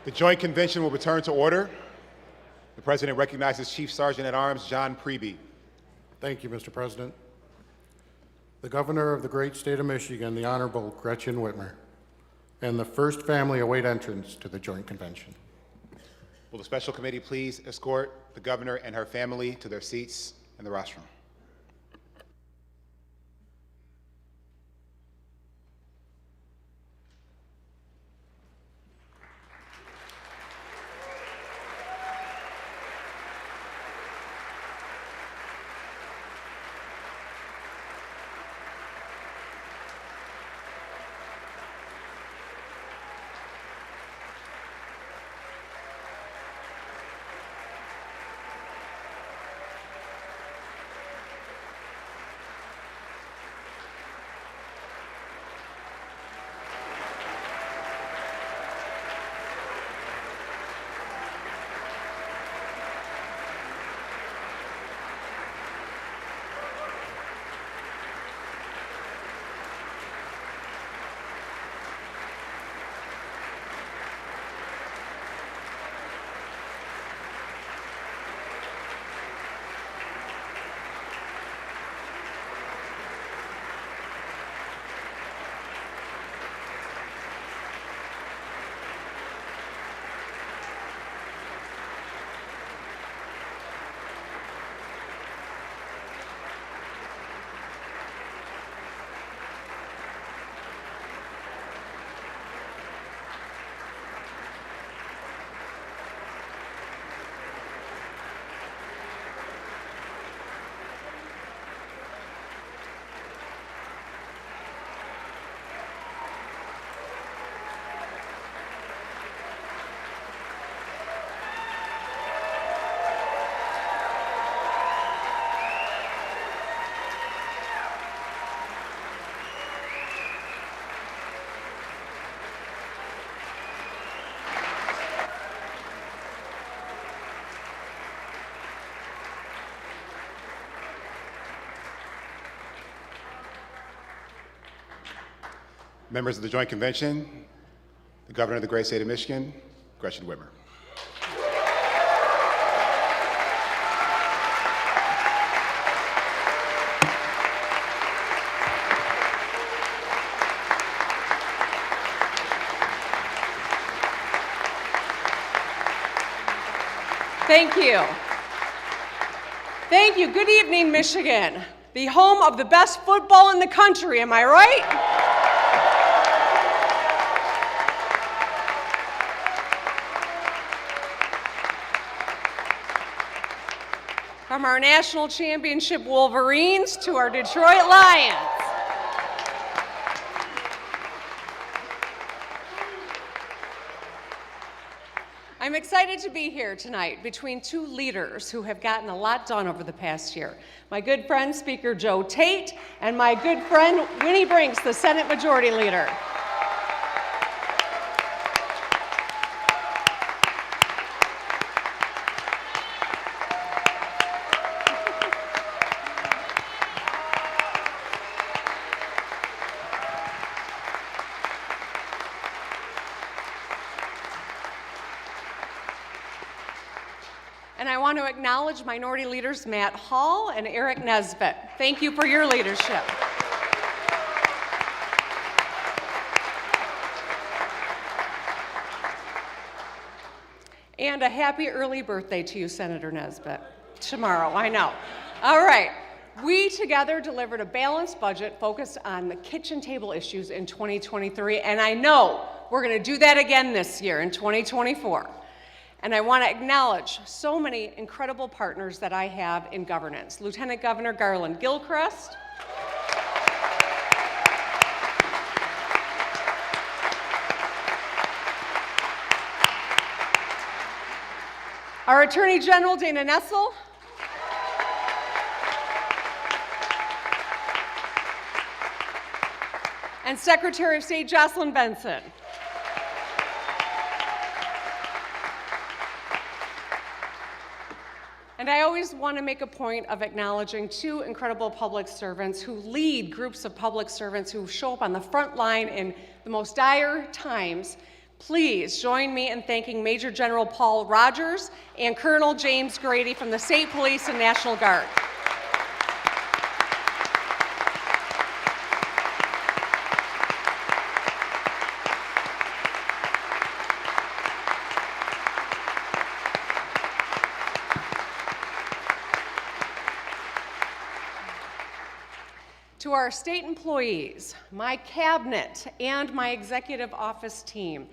The Joint Convention will return to order. The President recognizes Chief Sergeant at Arms John Priebe. Thank you, Mr. President. The Governor of the great state of Michigan, the Honorable Gretchen Whitmer, and the first family await entrance to the Joint Convention. Will the Special Committee please escort the Governor and her family to their seats in the rostrum? Members of the Joint Convention, the Governor of the great state of Michigan, Gretchen Whitmer. Thank you. Thank you. Good evening, Michigan, the home of the best football in the country, am I right? From our national championship Wolverines to our Detroit Lions. I'm excited to be here tonight between two leaders who have gotten a lot done over the past year. My good friend, Speaker Joe Tate, and my good friend, Winnie Brinks, the Senate Majority Leader. And I want to acknowledge Minority Leaders Matt Hall and Eric Nesbitt. Thank you for your leadership. And a happy early birthday to you, Senator Nesbitt. Tomorrow, I know. All right. We together delivered a balanced budget focused on the kitchen table issues in 2023, and I know we're going to do that again this year in 2024. And I want to acknowledge so many incredible partners that I have in governance. Lieutenant Governor Garland Gilchrist, our Attorney General Dana Nessel, and Secretary of State Jocelyn Benson. And I always want to make a point of acknowledging two incredible public servants who lead groups of public servants who show up on the front line in the most dire times, Please join me in thanking Major General Paul Rogers and Colonel James Grady from the State Police and National Guard. To our state employees, my cabinet, and my executive office team,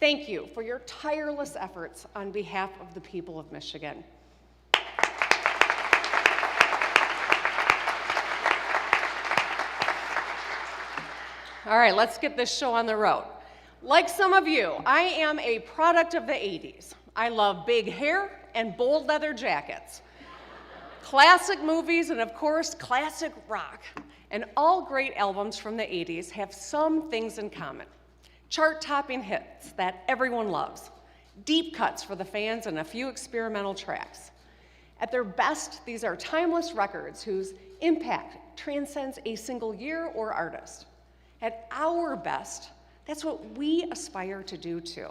thank you for your tireless efforts on behalf of the people of Michigan. All right, let's get this show on the road. Like some of you, I am a product of the 80s. I love big hair and bold leather jackets, classic movies, and of course, classic rock. And all great albums from the 80s have some things in common. Chart-topping hits that everyone loves, deep cuts for the fans, and a few experimental tracks. At their best, these are timeless records whose impact transcends a single year or artist. At our best, that's what we aspire to do too.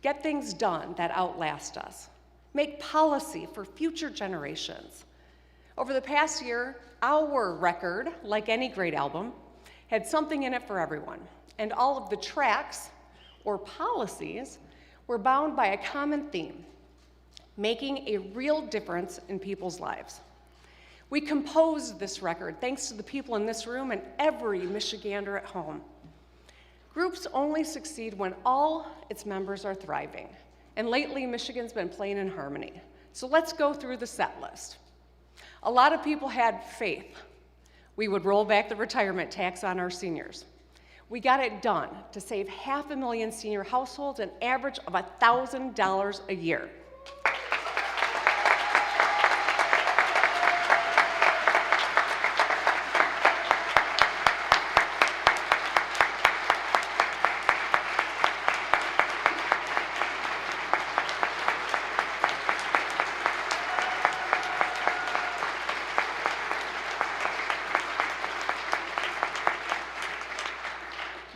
Get things done that outlast us. Make policy for future generations. Over the past year, our record, like any great album, had something in it for everyone. And all of the tracks, or policies, were bound by a common theme, making a real difference in people's lives. We composed this record thanks to the people in this room and every Michigander at home. Groups only succeed when all its members are thriving. And lately, Michigan's been playing in harmony. So let's go through the set list. A lot of people had faith we would roll back the retirement tax on our seniors. We got it done to save 500,000 senior households an average of $1,000 a year.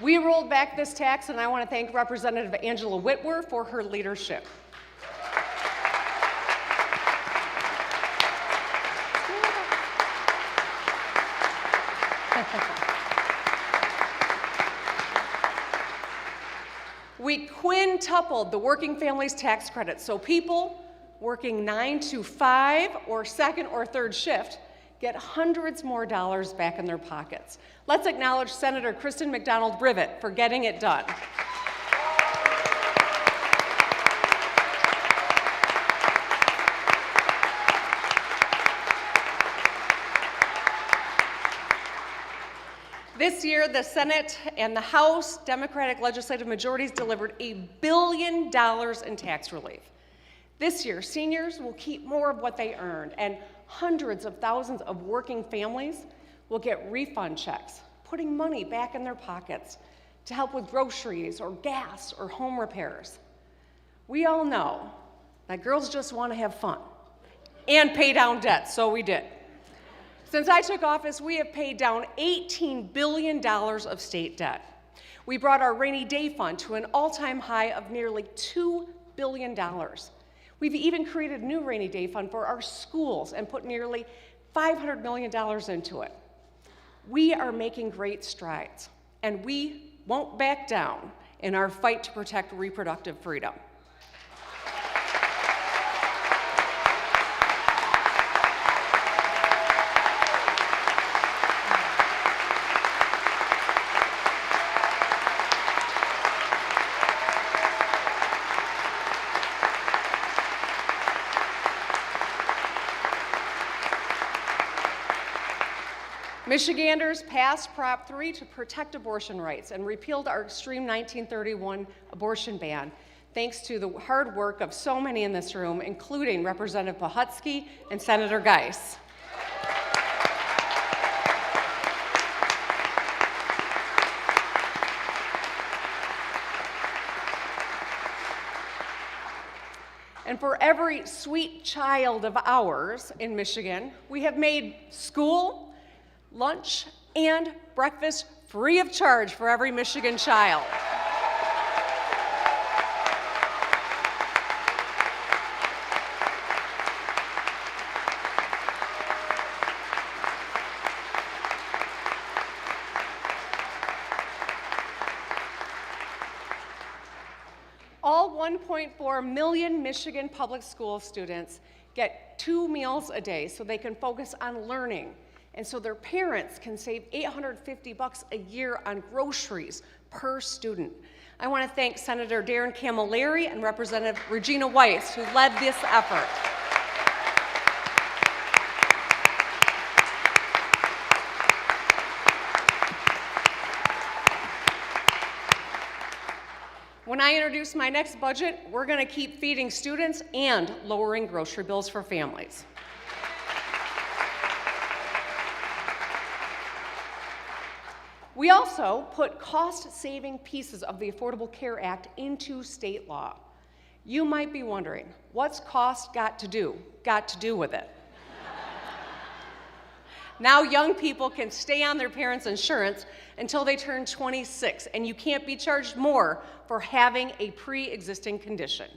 We rolled back this tax, and I want to thank Representative Angela Whitwer for her leadership. We quintupled the working families tax credit, so people working 9 to 5 or second or third shift get hundreds more dollars back in their pockets. Let's acknowledge Senator Kristen McDonald-Rivet for getting it done. This year, the Senate and the House Democratic legislative majorities delivered $1 billion in tax relief. This year, seniors will keep more of what they earned, and hundreds of thousands of working families will get refund checks, putting money back in their pockets to help with groceries or gas or home repairs. We all know that girls just want to have fun and pay down debt, so we did. Since I took office, we have paid down $18 billion of state debt. We brought our rainy day fund to an all-time high of nearly $2 billion. We've even created a new rainy day fund for our schools and put nearly $500 million into it. We are making great strides, and we won't back down in our fight to protect reproductive freedom. Michiganders passed Prop 3 to protect abortion rights and repealed our extreme 1931 abortion ban, thanks to the hard work of so many in this room, including Representative Pahutsky and Senator Geis. And for every sweet child of ours in Michigan, we have made school, lunch, and breakfast free of charge for every Michigan child. All 1.4 million Michigan public school students get 2 meals a day so they can focus on learning, and so their parents can save $850 a year on groceries per student. I want to thank Senator Darren Camilleri and Representative Regina Weiss, who led this effort. When I introduce my next budget, we're going to keep feeding students and lowering grocery bills for families. We also put cost-saving pieces of the Affordable Care Act into state law. You might be wondering, what's cost got to do with it? Now young people can stay on their parents' insurance until they turn 26, and you can't be charged more for having a pre-existing condition.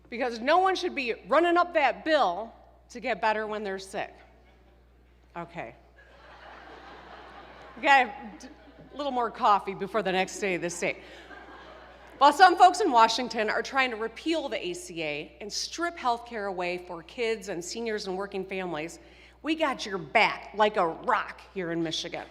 Because no one should be running up that bill to get better when they're sick. Okay. We got a little more coffee before the next day of the state. While some folks in Washington are trying to repeal the ACA and strip health care away for kids and seniors and working families, we got your back like a rock here in Michigan.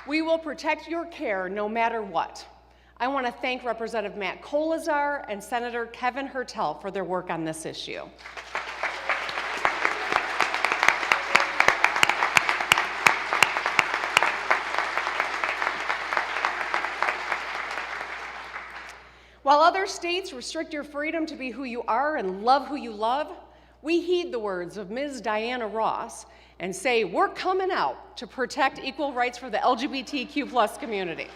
We will protect your care no matter what. I want to thank Representative Matt Kolazar and Senator Kevin Hertel for their work on this issue. While other states restrict your freedom to be who you are and love who you love, we heed the words of Ms. Diana Ross and say we're coming out to protect equal rights for the LGBTQ+ community.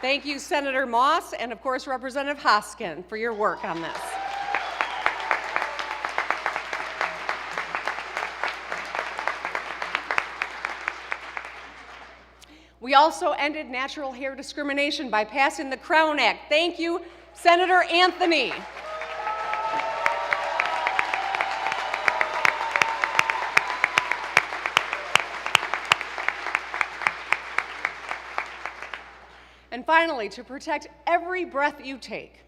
Thank you, Senator Moss, and of course, Representative Hoskin, for your work on this. We also ended natural hair discrimination by passing the Crown Act. Thank you, Senator Anthony. And finally, to protect every breath you take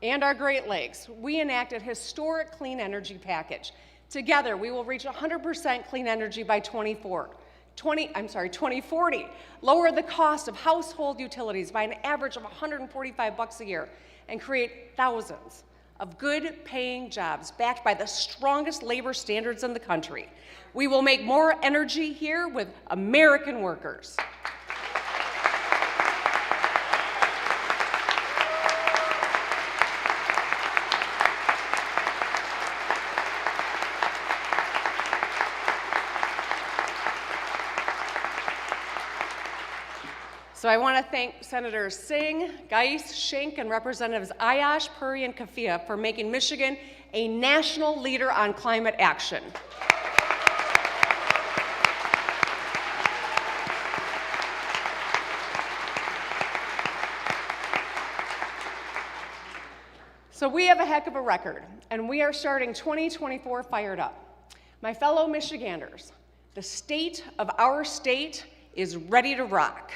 and our Great Lakes, we enacted a historic clean energy package. Together, we will reach 100% clean energy by 2040, lower the cost of household utilities by an average of $145 a year, and create thousands of good-paying jobs backed by the strongest labor standards in the country. We will make more energy here with American workers. So I want to thank Senators Singh, Geis, Schenck, and Representatives Ayash, Puri, and Kafia for making Michigan a national leader on climate action. So we have a heck of a record, and we are starting 2024 fired up. My fellow Michiganders, the state of our state is ready to rock.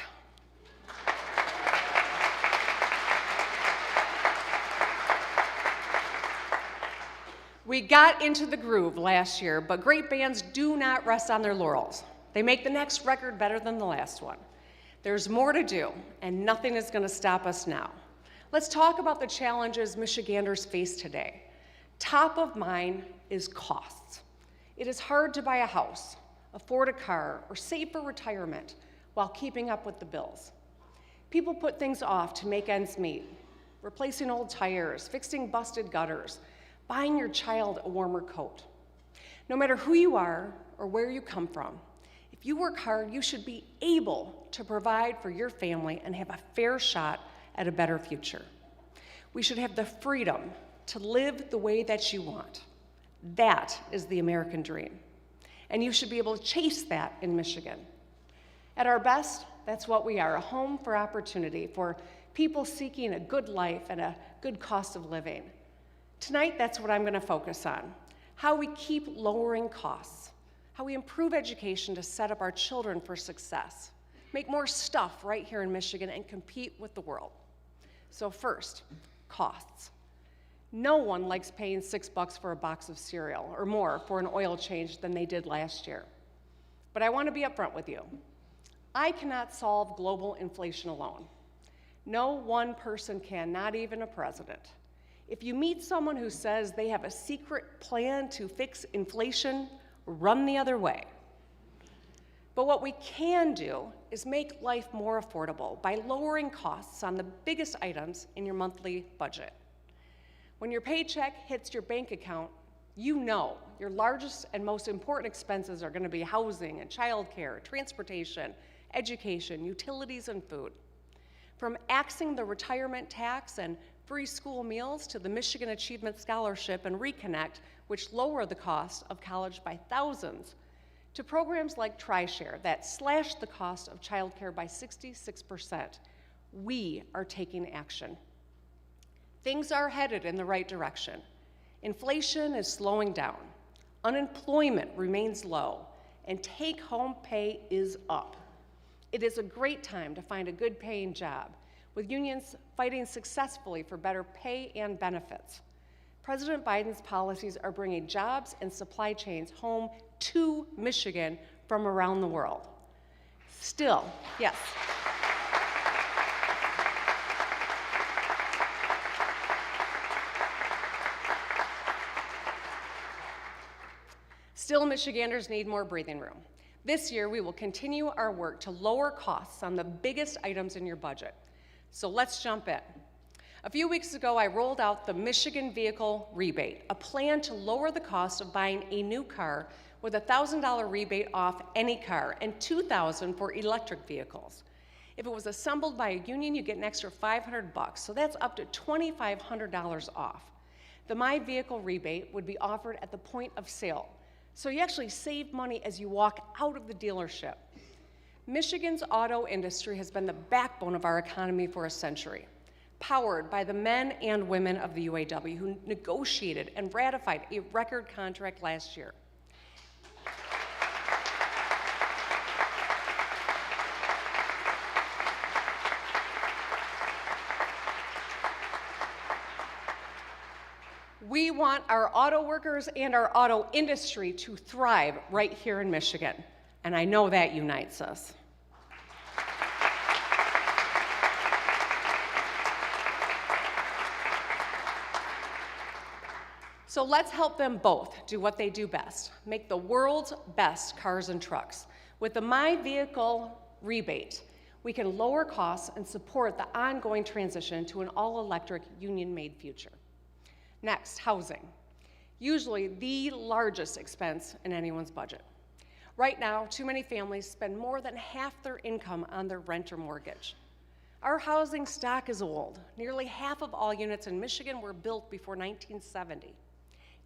We got into the groove last year, but great bands do not rest on their laurels. They make the next record better than the last one. There's more to do, and nothing is going to stop us now. Let's talk about the challenges Michiganders face today. Top of mind is costs. It is hard to buy a house, afford a car, or save for retirement while keeping up with the bills. People put things off to make ends meet, replacing old tires, fixing busted gutters, buying your child a warmer coat. No matter who you are or where you come from, if you work hard, you should be able to provide for your family and have a fair shot at a better future. We should have the freedom to live the way that you want. That is the American dream. And you should be able to chase that in Michigan. At our best, that's what we are, a home for opportunity for people seeking a good life and a good cost of living. Tonight, that's what I'm going to focus on, how we keep lowering costs, how we improve education to set up our children for success, make more stuff right here in Michigan, and compete with the world. So first, costs. No one likes paying $6 for a box of cereal or more for an oil change than they did last year. But I want to be upfront with you. I cannot solve global inflation alone. No one person can, not even a president. If you meet someone who says they have a secret plan to fix inflation, run the other way. But what we can do is make life more affordable by lowering costs on the biggest items in your monthly budget. When your paycheck hits your bank account, you know your largest and most important expenses are going to be housing and childcare, transportation, education, utilities, and food. From axing the retirement tax and free school meals to the Michigan Achievement Scholarship and Reconnect, which lower the cost of college by thousands, to programs like TriShare that slash the cost of childcare by 66%, we are taking action. Things are headed in the right direction. Inflation is slowing down, unemployment remains low, and take-home pay is up. It is a great time to find a good-paying job, with unions fighting successfully for better pay and benefits. President Biden's policies are bringing jobs and supply chains home to Michigan from around the world. Still, yes. Still, Michiganders need more breathing room. This year, we will continue our work to lower costs on the biggest items in your budget. So let's jump in. A few weeks ago, I rolled out the Michigan Vehicle Rebate, a plan to lower the cost of buying a new car with a $1,000 rebate off any car and $2,000 for electric vehicles. If it was assembled by a union, you get an extra $500, so that's up to $2,500 off. The My Vehicle Rebate would be offered at the point of sale, so you actually save money as you walk out of the dealership. Michigan's auto industry has been the backbone of our economy for a century, powered by the men and women of the UAW who negotiated and ratified a record contract last year. We want our auto workers and our auto industry to thrive right here in Michigan, and I know that unites us. So let's help them both do what they do best, make the world's best cars and trucks. With the My Vehicle Rebate, we can lower costs and support the ongoing transition to an all-electric, union-made future. Next, housing. Usually the largest expense in anyone's budget. Right now, too many families spend more than half their income on their rent or mortgage. Our housing stock is old. Nearly half of all units in Michigan were built before 1970.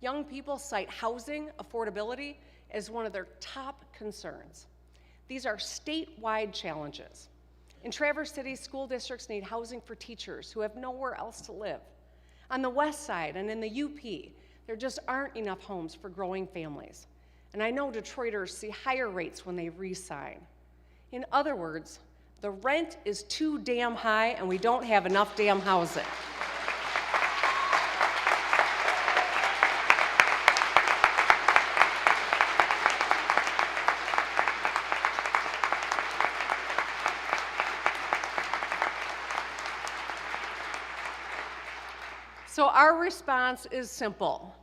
Young people cite housing affordability as one of their top concerns. These are statewide challenges. In Traverse City, school districts need housing for teachers who have nowhere else to live. On the west side and in the UP, there just aren't enough homes for growing families. And I know Detroiters see higher rates when they re-sign. In other words, the rent is too damn high and we don't have enough damn housing. So our response is simple.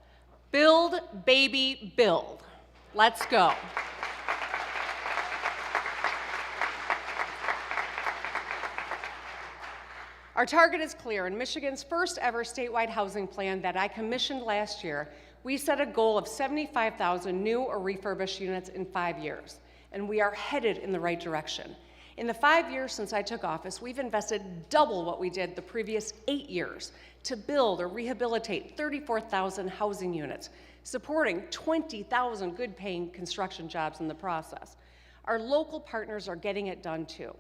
Build, baby, build. Let's go. Our target is clear. In Michigan's first ever statewide housing plan that I commissioned last year, we set a goal of 75,000 new or refurbished units in 5 years, and we are headed in the right direction. In the 5 years since I took office, we've invested double what we did the previous 8 years to build or rehabilitate 34,000 housing units, supporting 20,000 good-paying construction jobs in the process. Our local partners are getting it done too.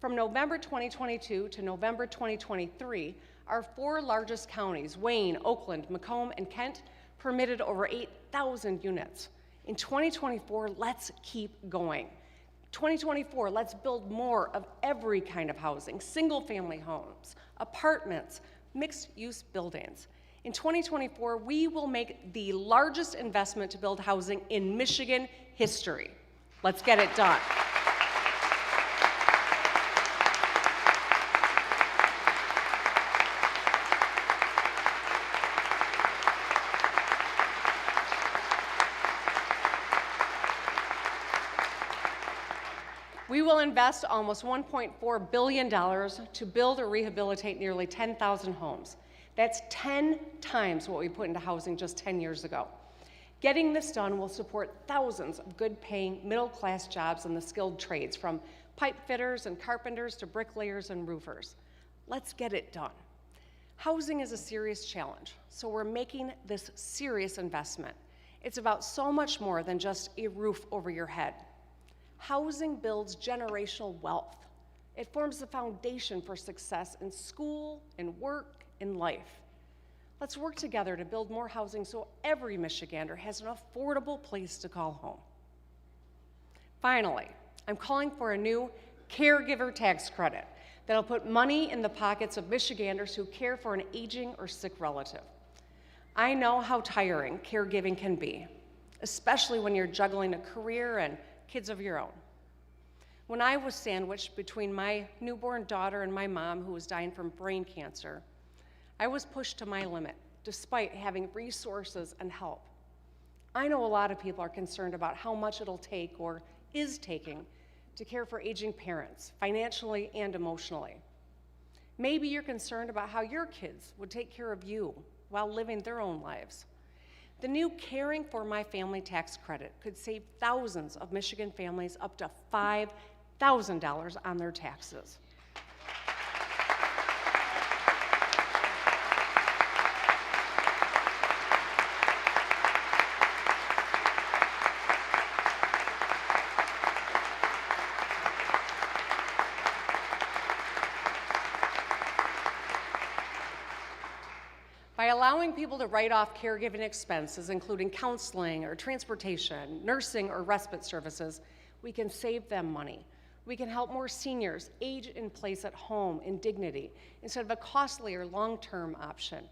From November 2022 to November 2023, our 4 largest counties, Wayne, Oakland, Macomb, and Kent, permitted over 8,000 units. In 2024, let's keep going. 2024, let's build more of every kind of housing, single-family homes, apartments, mixed-use buildings. In 2024, we will make the largest investment to build housing in Michigan history. Let's get it done. We will invest almost $1.4 billion to build or rehabilitate nearly 10,000 homes. That's 10 times what we put into housing just 10 years ago. Getting this done will support thousands of good-paying middle-class jobs in the skilled trades, from pipe fitters and carpenters to bricklayers and roofers. Let's get it done. Housing is a serious challenge, so we're making this serious investment. It's about so much more than just a roof over your head. Housing builds generational wealth. It forms the foundation for success in school, in work, in life. Let's work together to build more housing so every Michigander has an affordable place to call home. Finally, I'm calling for a new caregiver tax credit that'll put money in the pockets of Michiganders who care for an aging or sick relative. I know how tiring caregiving can be, especially when you're juggling a career and kids of your own. When I was sandwiched between my newborn daughter and my mom, who was dying from brain cancer, I was pushed to my limit, despite having resources and help. I know a lot of people are concerned about how much it'll take, or is taking, to care for aging parents, financially and emotionally. Maybe you're concerned about how your kids would take care of you while living their own lives. The new Caring for My Family tax credit could save thousands of Michigan families up to $5,000 on their taxes. By allowing people to write off caregiving expenses, including counseling or transportation, nursing or respite services, we can save them money. We can help more seniors age in place at home in dignity instead of a costly or long-term option.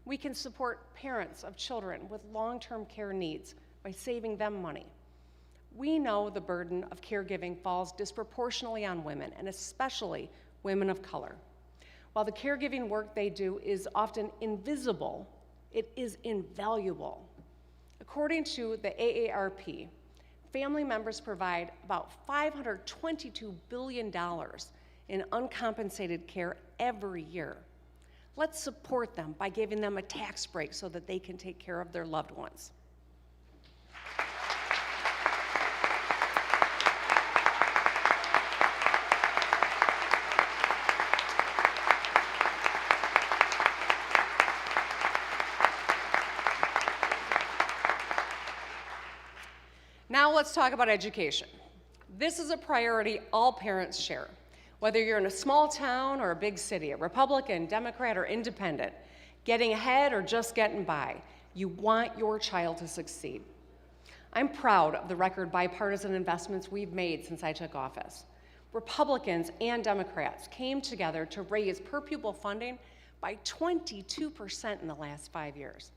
We can support parents of children with long-term care needs by saving them money. We know the burden of caregiving falls disproportionately on women, and especially women of color. While the caregiving work they do is often invisible, it is invaluable. According to the AARP, family members provide about $522 billion in uncompensated care every year. Let's support them by giving them a tax break so that they can take care of their loved ones. Now let's talk about education. This is a priority all parents share. Whether you're in a small town or a big city, a Republican, Democrat, or independent, getting ahead or just getting by, you want your child to succeed. I'm proud of the record bipartisan investments we've made since I took office. Republicans and Democrats came together to raise per pupil funding by 22% in the last 5 years.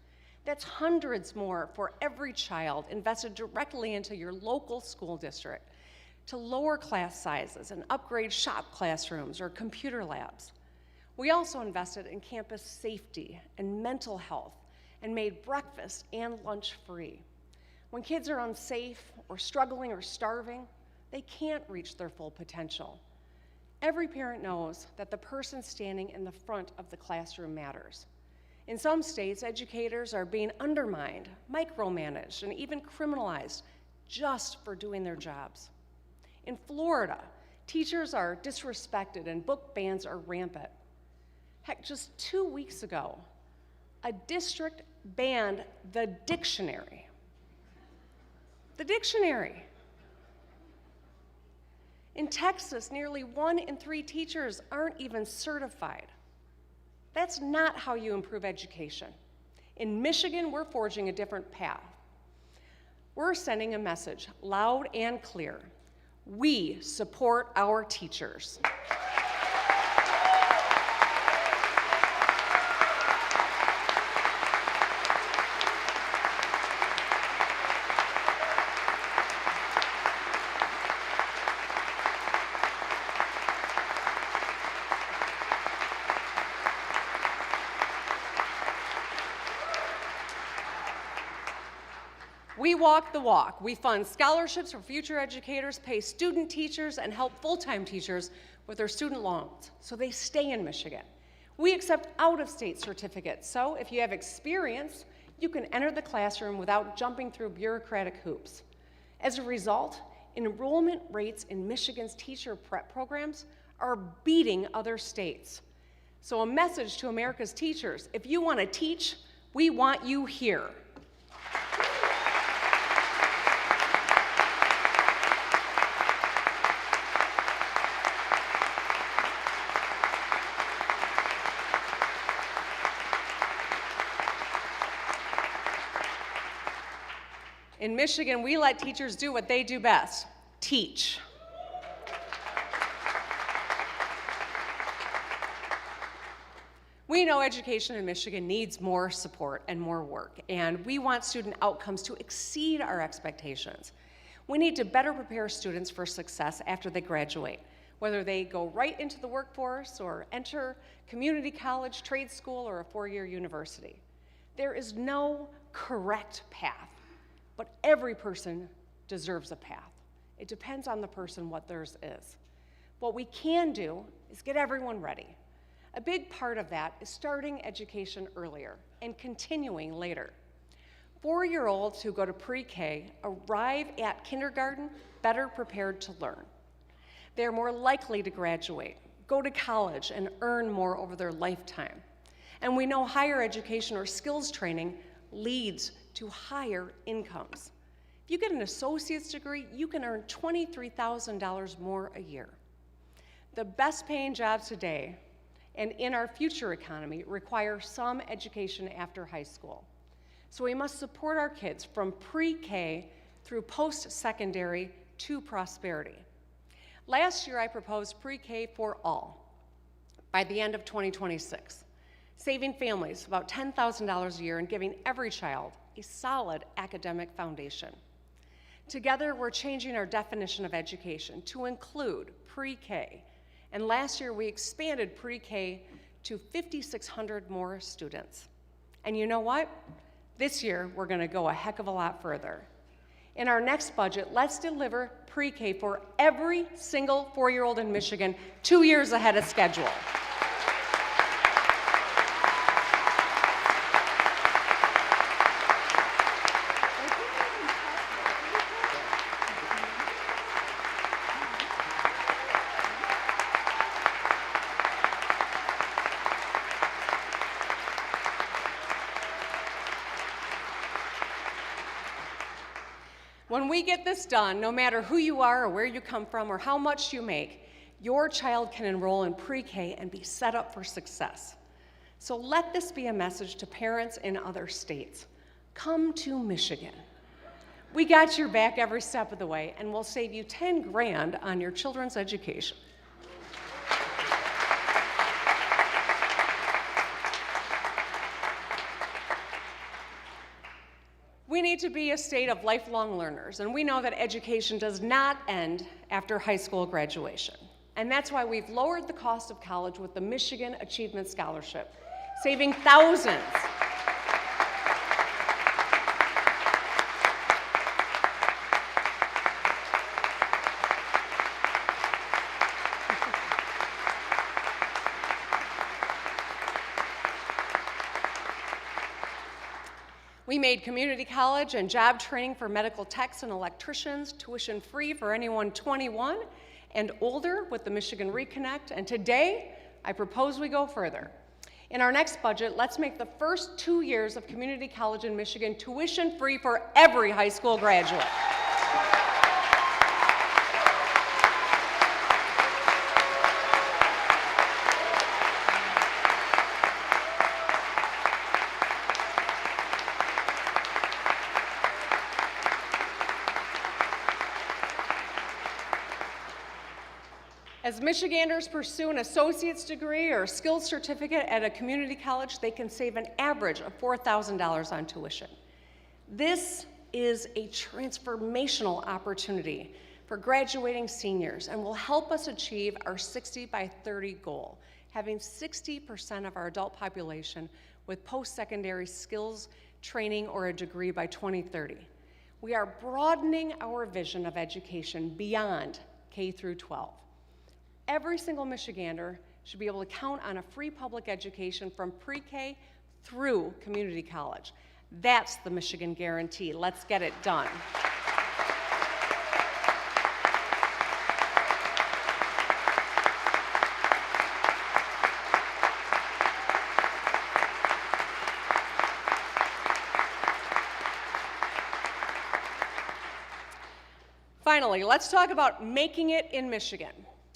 That's hundreds more for every child invested directly into your local school district, to lower class sizes and upgrade shop classrooms or computer labs. We also invested in campus safety and mental health and made breakfast and lunch free. When kids are unsafe or struggling or starving, they can't reach their full potential. Every parent knows that the person standing in the front of the classroom matters. In some states, educators are being undermined, micromanaged, and even criminalized just for doing their jobs. In Florida, teachers are disrespected and book bans are rampant. Heck, just 2 weeks ago, a district banned the dictionary. The dictionary. In Texas, nearly 1 in 3 teachers aren't even certified. That's not how you improve education. In Michigan, we're forging a different path. We're sending a message loud and clear. We support our teachers. We walk the walk. We fund scholarships for future educators, pay student teachers, and help full-time teachers with their student loans so they stay in Michigan. We accept out-of-state certificates, so if you have experience, you can enter the classroom without jumping through bureaucratic hoops. As a result, enrollment rates in Michigan's teacher prep programs are beating other states. So a message to America's teachers: if you want to teach, we want you here. In Michigan, we let teachers do what they do best: teach. We know education in Michigan needs more support and more work, and we want student outcomes to exceed our expectations. We need to better prepare students for success after they graduate, whether they go right into the workforce or enter community college, trade school, or a 4-year university. There is no correct path, but every person deserves a path. It depends on the person what theirs is. What we can do is get everyone ready. A big part of that is starting education earlier and continuing later. 4-year-olds who go to pre-K arrive at kindergarten better prepared to learn. They're more likely to graduate, go to college, and earn more over their lifetime. And we know higher education or skills training leads to higher incomes. If you get an associate's degree, you can earn $23,000 more a year. The best paying jobs today and in our future economy require some education after high school. So we must support our kids from pre-K through post-secondary to prosperity. Last year, I proposed pre-K for all by the end of 2026, saving families about $10,000 a year and giving every child a solid academic foundation. Together, we're changing our definition of education to include pre-K. And last year, we expanded pre-K to 5,600 more students. And you know what? This year, we're going to go a heck of a lot further. In our next budget, let's deliver pre-K for every single 4-year-old in Michigan 2 years ahead of schedule. When we get this done, no matter who you are or where you come from or how much you make, your child can enroll in pre-K and be set up for success. So let this be a message to parents in other states. Come to Michigan. We got your back every step of the way, and we'll save you 10 grand on your children's education. We need to be a state of lifelong learners, and we know that education does not end after high school graduation. And that's why we've lowered the cost of college with the Michigan Achievement Scholarship, saving thousands. We made community college and job training for medical techs and electricians tuition-free for anyone 21 and older with the Michigan Reconnect, and today, I propose we go further. In our next budget, let's make the first 2 years of community college in Michigan tuition-free for every high school graduate. As Michiganders pursue an associate's degree or a skills certificate at a community college, they can save an average of $4,000 on tuition. This is a transformational opportunity for graduating seniors and will help us achieve our 60 by 30 goal, having 60% of our adult population with post-secondary skills training or a degree by 2030. We are broadening our vision of education beyond K through 12. Every single Michigander should be able to count on a free public education from pre-K through community college. That's the Michigan Guarantee. Let's get it done. Finally, let's talk about making it in Michigan.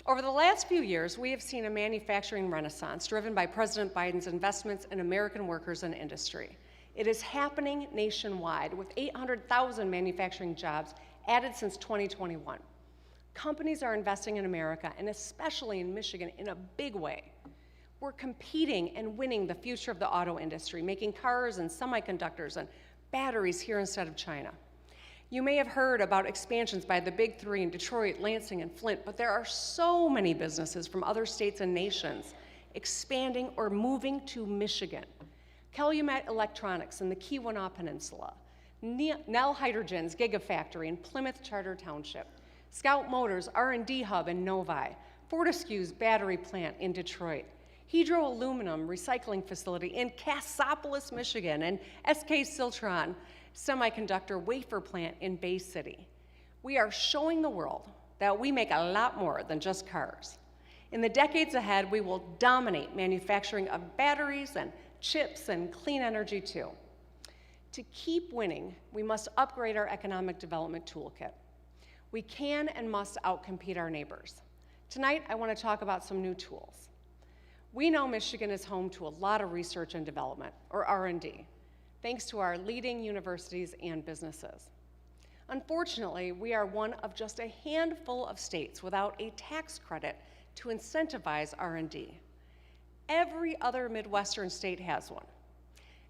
Over the last few years, we have seen a manufacturing renaissance driven by President Biden's investments in American workers and industry. It is happening nationwide with 800,000 manufacturing jobs added since 2021. Companies are investing in America, and especially in Michigan, in a big way. We're competing and winning the future of the auto industry, making cars and semiconductors and batteries here instead of China. You may have heard about expansions by the Big Three in Detroit, Lansing, and Flint, but there are so many businesses from other states and nations expanding or moving to Michigan. Calumet Electronics in the Keweenaw Peninsula, Nell Hydrogen's Gigafactory in Plymouth Charter Township, Scout Motors R&D Hub in Novi, Fortescue's battery plant in Detroit, Hydro Aluminum Recycling Facility in Cassopolis, Michigan, and SK Siltron semiconductor wafer plant in Bay City. We are showing the world that we make a lot more than just cars. In the decades ahead, we will dominate manufacturing of batteries and chips and clean energy too. To keep winning, we must upgrade our economic development toolkit. We can and must outcompete our neighbors. Tonight, I want to talk about some new tools. We know Michigan is home to a lot of research and development, or R&D, thanks to our leading universities and businesses. Unfortunately, we are one of just a handful of states without a tax credit to incentivize R&D. Every other Midwestern state has one.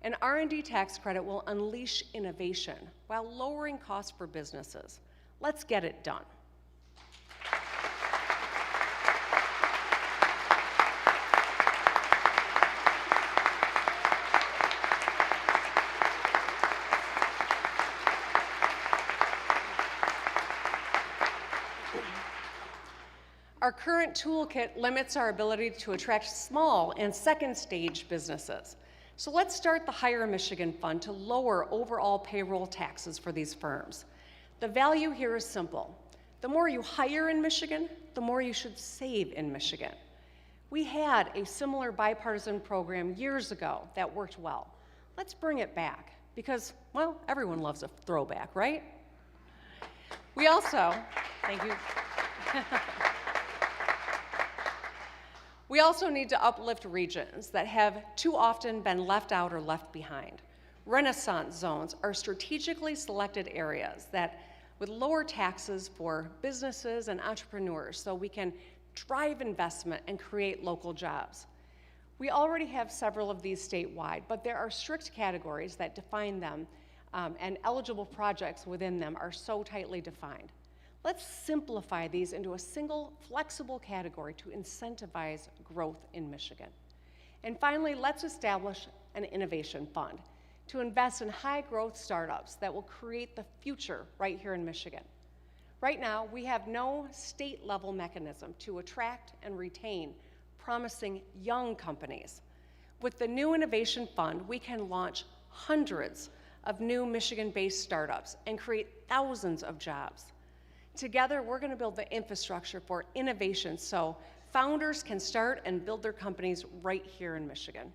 An R&D tax credit will unleash innovation while lowering costs for businesses. Let's get it done. Our current toolkit limits our ability to attract small and second stage businesses. So let's start the Hire Michigan Fund to lower overall payroll taxes for these firms. The value here is simple. The more you hire in Michigan, the more you should save in Michigan. We had a similar bipartisan program years ago that worked well. Let's bring it back because, well, everyone loves a throwback, right? We also, thank you. We also need to uplift regions that have too often been left out or left behind. Renaissance zones are strategically selected areas that with lower taxes for businesses and entrepreneurs so we can drive investment and create local jobs. We already have several of these statewide, but there are strict categories that define them and eligible projects within them are so tightly defined. Let's simplify these into a single flexible category to incentivize growth in Michigan. And finally, let's establish an innovation fund to invest in high growth startups that will create the future right here in Michigan. Right now, we have no state level mechanism to attract and retain promising young companies. With the new innovation fund, we can launch hundreds of new Michigan-based startups and create thousands of jobs. Together, we're going to build the infrastructure for innovation so founders can start and build their companies right here in Michigan.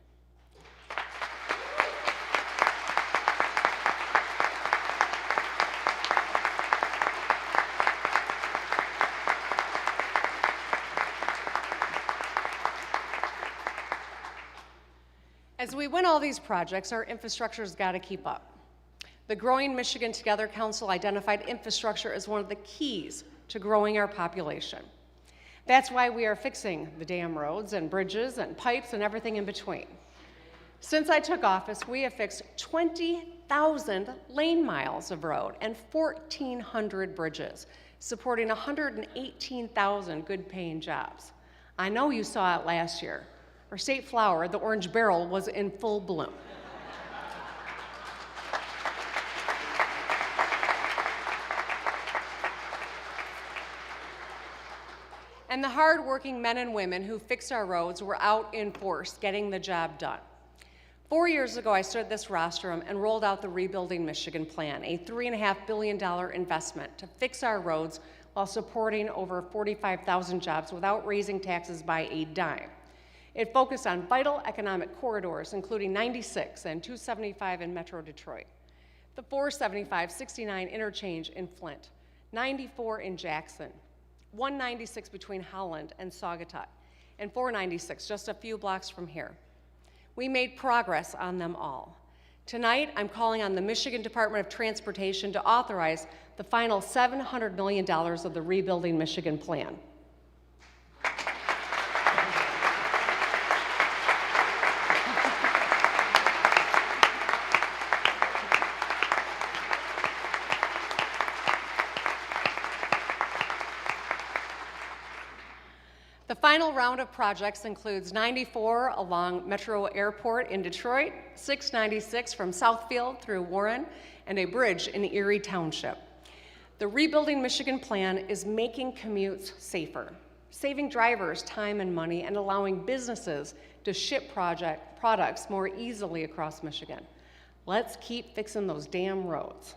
As we win all these projects, our infrastructure's got to keep up. The Growing Michigan Together Council identified infrastructure as one of the keys to growing our population. That's why we are fixing the damn roads and bridges and pipes and everything in between. Since I took office, we have fixed 20,000 lane miles of road and 1,400 bridges, supporting 118,000 good-paying jobs. I know you saw it last year. Our state flower, the orange beryl, was in full bloom. And the hard-working men and women who fix our roads were out in force getting the job done. 4 years ago, I stood at this rostrum and rolled out the Rebuilding Michigan Plan, a $3.5 billion investment to fix our roads while supporting over 45,000 jobs without raising taxes by a dime. It focused on vital economic corridors, including 96 and 275 in Metro Detroit, the 475-69 interchange in Flint, 94 in Jackson, 196 between Holland and Saugatuck, and 496 just a few blocks from here. We made progress on them all. Tonight, I'm calling on the Michigan Department of Transportation to authorize the final $700 million of the Rebuilding Michigan Plan. The final round of projects includes 94 along Metro Airport in Detroit, 696 from Southfield through Warren, and a bridge in Erie Township. The Rebuilding Michigan Plan is making commutes safer, saving drivers time and money, and allowing businesses to ship products more easily across Michigan. Let's keep fixing those damn roads.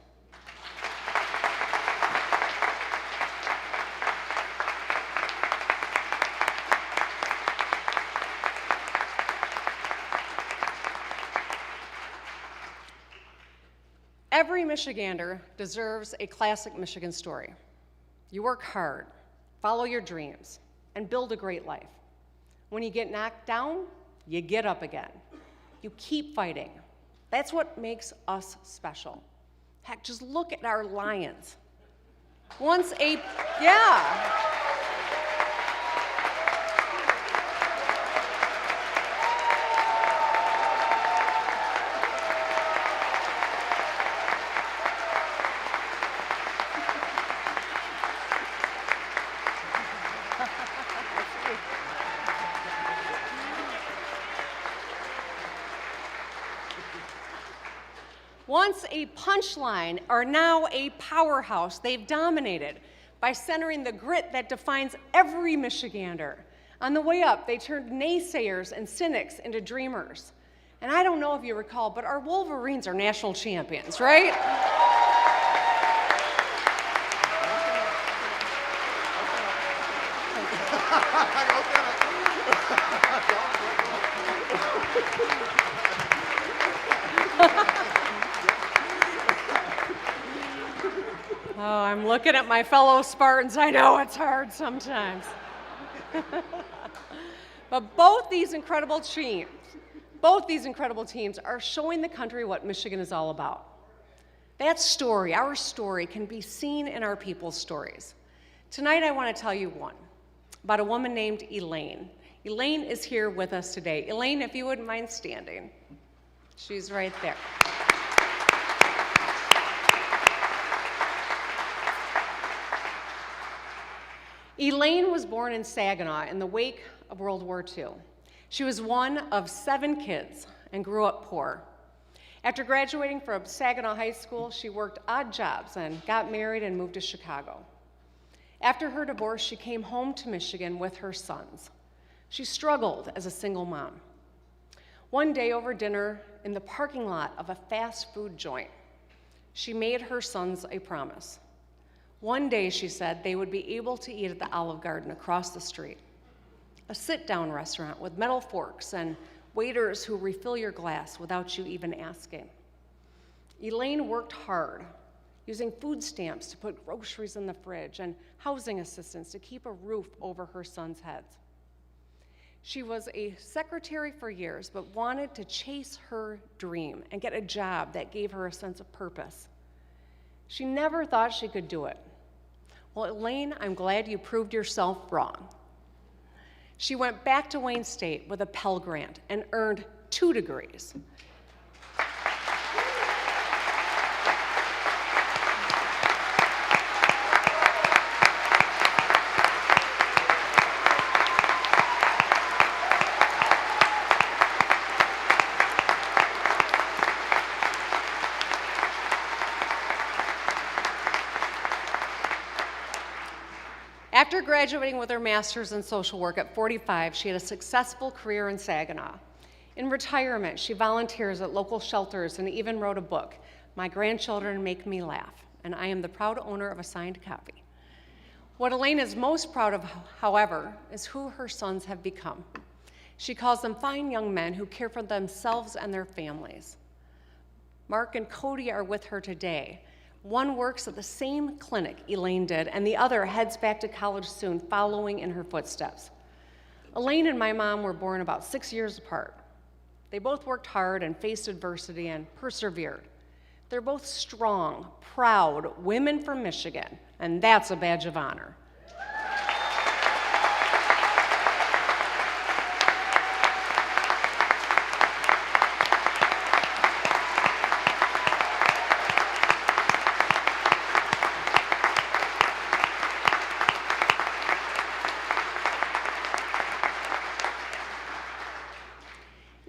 Every Michigander deserves a classic Michigan story. You work hard, follow your dreams, and build a great life. When you get knocked down, you get up again. You keep fighting. That's what makes us special. Heck, just look at our Lions. Yeah. Once a punchline are now a powerhouse they've dominated by centering the grit that defines every Michigander. On the way up, they turned naysayers and cynics into dreamers. And I don't know if you recall, but our Wolverines are national champions, right? Oh, I'm looking at my fellow Spartans. I know it's hard sometimes. But both these incredible teams are showing the country what Michigan is all about. That story, our story, can be seen in our people's stories. Tonight I want to tell you one about a woman named Elaine. Elaine is here with us today. Elaine, if you wouldn't mind standing. She's right there. Elaine was born in Saginaw in the wake of World War II. She was one of 7 kids and grew up poor. After graduating from Saginaw High School, she worked odd jobs and got married and moved to Chicago. After her divorce, she came home to Michigan with her sons. She struggled as a single mom. One day over dinner in the parking lot of a fast food joint, she made her sons a promise. One day, she said, they would be able to eat at the Olive Garden across the street, a sit-down restaurant with metal forks and waiters who refill your glass without you even asking. Elaine worked hard, using food stamps to put groceries in the fridge and housing assistance to keep a roof over her sons' heads. She was a secretary for years, but wanted to chase her dream and get a job that gave her a sense of purpose. She never thought she could do it. Well, Elaine, I'm glad you proved yourself wrong. She went back to Wayne State with a Pell Grant and earned 2 degrees. After graduating with her master's in social work at 45, she had a successful career in Saginaw. In retirement, she volunteers at local shelters and even wrote a book, My Grandchildren Make Me Laugh, and I am the proud owner of a signed copy. What Elaine is most proud of, however, is who her sons have become. She calls them fine young men who care for themselves and their families. Mark and Cody are with her today. One works at the same clinic Elaine did, and the other heads back to college soon, following in her footsteps. Elaine and my mom were born about 6 years apart. They both worked hard and faced adversity and persevered. They're both strong, proud women from Michigan, and that's a badge of honor.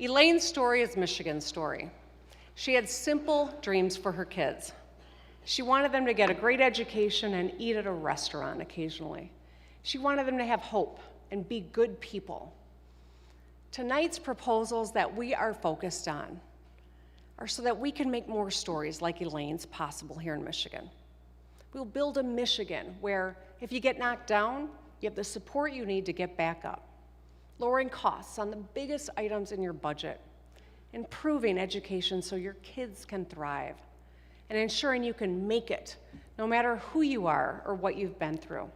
Elaine's story is Michigan's story. She had simple dreams for her kids. She wanted them to get a great education and eat at a restaurant occasionally. She wanted them to have hope and be good people. Tonight's proposals that we are focused on are so that we can make more stories like Elaine's possible here in Michigan. We'll build a Michigan where if you get knocked down, you have the support you need to get back up. Lowering costs on the biggest items in your budget, improving education so your kids can thrive, and ensuring you can make it no matter who you are or what you've been through.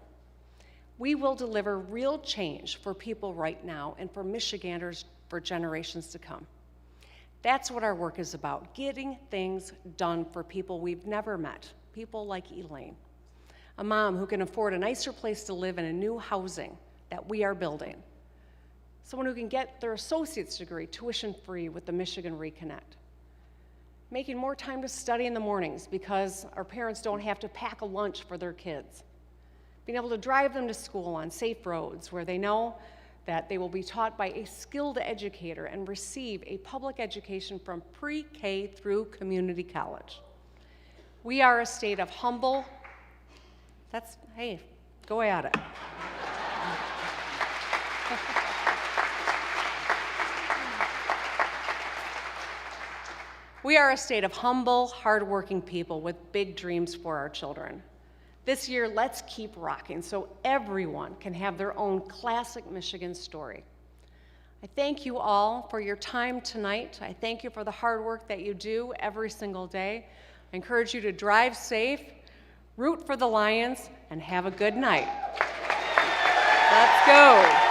We will deliver real change for people right now and for Michiganders for generations to come. That's what our work is about, getting things done for people we've never met, people like Elaine, a mom who can afford a nicer place to live in a new housing that we are building, someone who can get their associate's degree tuition-free with the Michigan Reconnect, making more time to study in the mornings because our parents don't have to pack a lunch for their kids, being able to drive them to school on safe roads where they know that they will be taught by a skilled educator and receive a public education from pre-K through community college. We are a state of humble, hey, go at it. We are a state of humble, hardworking people with big dreams for our children. This year, let's keep rocking so everyone can have their own classic Michigan story. I thank you all for your time tonight. I thank you for the hard work that you do every single day. I encourage you to drive safe, root for the Lions, and have a good night. Let's go.